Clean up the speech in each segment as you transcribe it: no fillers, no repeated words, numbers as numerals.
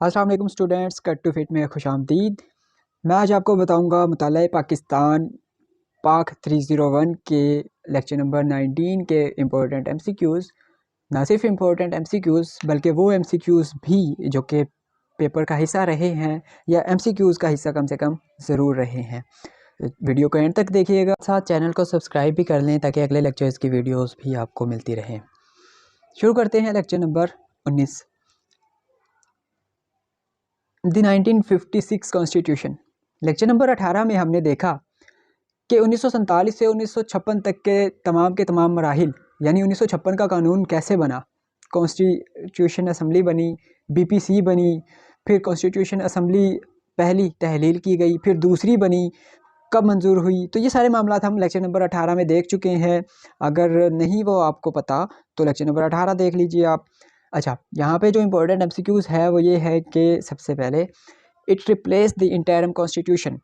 अस्सलाम वालेकुम students, cut to fit में खुशामदीद। मैं आज आपको बताऊंगा मुताला पाकिस्तान पाक 301 के लेक्चर नंबर 19 के इम्पोर्टेंट एमसीक्यूज़। ना सिर्फ इम्पोर्टेंट एमसीक्यूज़ बल्कि वो एमसीक्यूज़ भी जो कि पेपर का हिस्सा रहे हैं या एमसीक्यूज़ का हिस्सा कम से कम ज़रूर रहे हैं। वीडियो को एंड तक देखिएगा, साथ चैनल को सब्सक्राइब भी कर लें ताकि अगले लेक्चर्स की वीडियोज़ भी आपको मिलती रहें। शुरू करते हैं lecture number 19, the 1956 constitution. Lecture number 18 में हमने देखा कि 1947 से 1956 तक के तमाम मराहिल यानी 1956 का कानून कैसे बना। कॉन्स्टिट्यूशन असम्बली बनी, बीपीसी बनी, फिर कॉन्स्टिट्यूशन असम्बली पहली तहलील की गई, फिर दूसरी बनी, कब मंजूर हुई। तो ये सारे मामला हम लेक्चर नंबर 18 में देख चुके हैं। अगर नहीं वो आपको पता तो लेक्चर नंबर 18 देख लीजिए आप। अच्छा, यहाँ पे जो इम्पोर्टेंट एमसीक्यूज़ है वो ये है कि सबसे पहले it replace the interim constitution.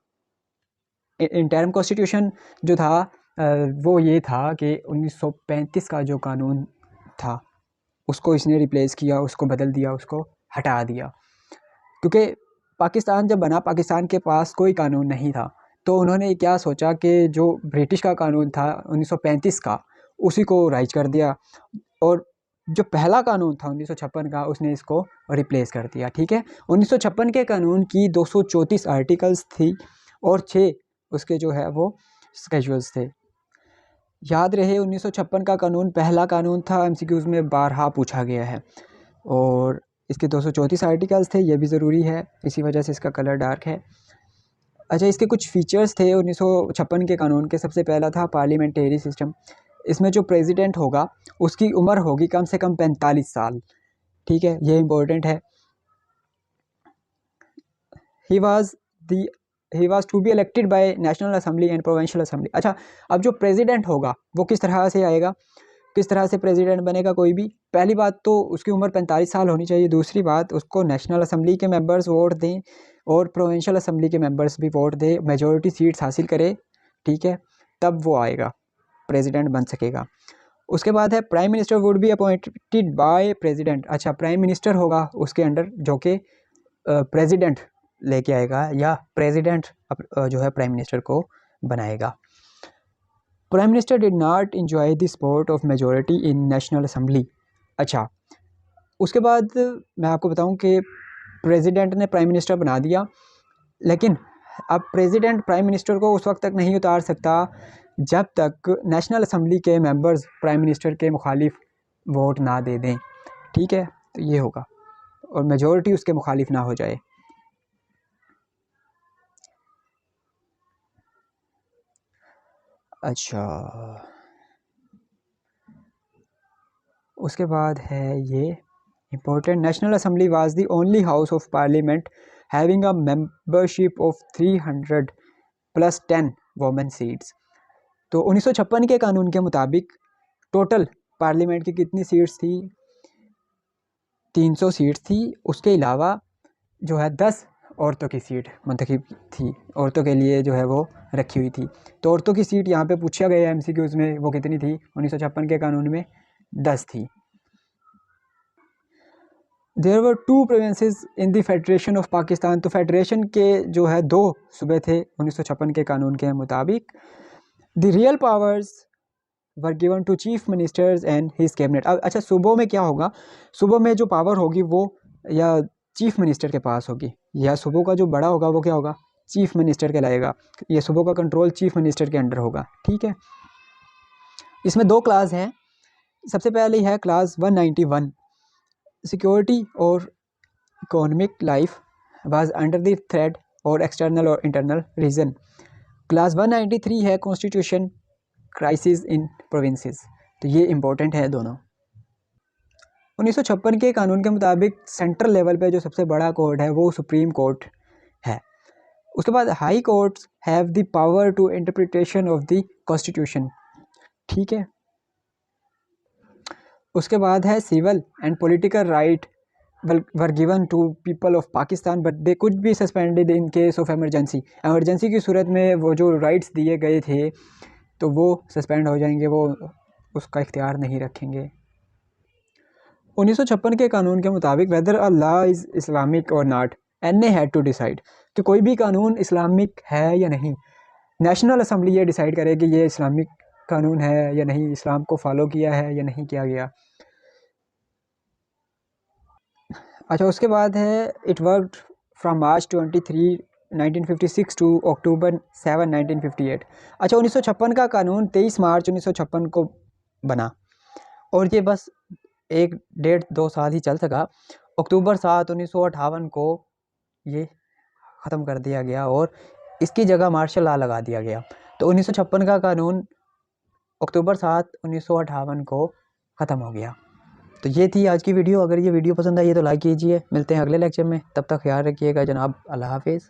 Interim constitution जो था वो ये था कि 1935 का जो कानून था उसको इसने रिप्लेस किया, उसको बदल दिया, उसको हटा दिया। क्योंकि पाकिस्तान जब बना, पाकिस्तान के पास कोई कानून नहीं था, तो उन्होंने क्या सोचा कि जो ब्रिटिश का कानून था 1935 का उसी को राइज कर दिया, और जो पहला कानून था 1956 का उसने इसको रिप्लेस कर दिया। ठीक है, 1956 के कानून की 234 आर्टिकल्स थी और 6 उसके जो है वो स्केजुअल्स थे। याद रहे 1956 का कानून पहला कानून था, एमसीक्यूज़ में बारहा पूछा गया है, और इसके 234 आर्टिकल्स थे, ये भी ज़रूरी है, इसी वजह से इसका कलर डार्क है। अच्छा, इसके कुछ फीचर्स थे 1956 के कानून के। सबसे पहला था पार्लियामेंटेरी सिस्टम। इसमें जो प्रेसिडेंट होगा उसकी उम्र होगी कम से कम 45 साल। ठीक है, ये इम्पोर्टेंट है। He was to be elected by national assembly and provincial assembly. अच्छा, अब जो प्रेसिडेंट होगा वो किस तरह से आएगा, किस तरह से प्रेसिडेंट बनेगा कोई भी? पहली बात तो उसकी उम्र 45 साल होनी चाहिए। दूसरी बात, उसको नेशनल असेंबली के मेंबर्स वोट दें और प्रोविंशियल असेंबली के मेंबर्स भी वोट दें, मेजॉरिटी सीट्स हासिल करे। ठीक है, तब वो आएगा, प्रेसिडेंट बन सकेगा। उसके बाद है prime minister would be appointed by president. अच्छा, प्राइम मिनिस्टर होगा उसके अंडर जो कि प्रेसिडेंट लेके आएगा, या प्रेसिडेंट जो है प्राइम मिनिस्टर को बनाएगा। Prime minister did not enjoy the support of majority in national assembly. अच्छा, उसके बाद मैं आपको बताऊं कि प्रेसिडेंट ने प्राइम मिनिस्टर बना दिया, लेकिन अब प्रेसिडेंट प्राइम मिनिस्टर को उस वक्त तक नहीं उतार सकता जब तक नेशनल असेंबली के मेंबर्स प्राइम मिनिस्टर के मुखालिफ वोट ना दे दें। ठीक है, तो ये होगा, और मेजॉरिटी उसके मुखालिफ ना हो जाए। अच्छा, उसके बाद है ये important, national assembly was the only house of parliament having a membership of 300 plus 10 women seats. तो 1956 के कानून के मुताबिक टोटल पार्लियामेंट की कितनी सीट्स थी? 300 सीट्स थी। उसके अलावा जो है 10 औरतों की सीट मुंतखब थी, औरतों के लिए जो है वो रखी हुई थी। तो औरतों की सीट यहाँ पे पूछा गया एमसीक्यूज़ में, वो कितनी थी? 1956 के कानून में 10 थी। There were 2 provinces in the federation of Pakistan. तो फेडरेशन के जो है 2 सूबे थे 1956 के कानून के मुताबिक। The real powers were given to chief ministers and his cabinet. अब अच्छा, सूबों में क्या होगा? सूबों में जो पावर होगी वो या चीफ मिनिस्टर के पास होगी, या सूबों का जो बड़ा होगा वो क्या होगा? चीफ मिनिस्टर कहलाएगा। ये सूबों का कंट्रोल चीफ मिनिस्टर के अंडर होगा। ठीक है, इसमें 2 क्लास हैं। सबसे पहले है क्लास 191, सिक्योरिटी और economic life was under the threat और एक्सटर्नल और इंटरनल रीजन। क्लास 193 है कॉन्स्टिट्यूशन क्राइसिस इन प्रोविंसेस। तो ये इम्पोर्टेंट है दोनों। 1956 के कानून के मुताबिक सेंट्रल लेवल पे जो सबसे बड़ा कोर्ट है वो सुप्रीम कोर्ट है। उसके बाद high courts have the power to interpretation of the constitution. ठीक है, उसके बाद है civil and political right were given to people of Pakistan but they could be suspended in case of emergency. Emergency की सूरत में वो जो राइट्स दिए गए थे तो वो सस्पेंड हो जाएंगे, वो उसका इख्तियार नहीं रखेंगे। 1956 के कानून के मुताबिक whether a law is Islamic और not, and had to decide कि कोई भी कानून इस्लामिक है या नहीं। नेशनल असम्बली ये डिसाइड करे कि ये इस्लामिक कानून है या नहीं, इस्लाम को फॉलो किया है या नहीं किया गया। अच्छा, उसके बाद है it worked from March 23 1956 to October 7 1958। अच्छा, 1956 का कानून 23 मार्च 1956 को बना और ये बस 1 डेढ़ 2 साल ही चल सका। अक्टूबर 7 1958 को ये ख़त्म कर दिया गया और इसकी जगह मार्शल लॉ लगा दिया गया। तो 1956 का कानून अक्टूबर 7 1958 को ख़त्म हो गया। तो ये थी आज की वीडियो। अगर ये वीडियो पसंद आई है तो लाइक कीजिए। मिलते हैं अगले लेक्चर में, तब तक ख्याल रखिएगा जनाब। अल्लाह हाफिज़।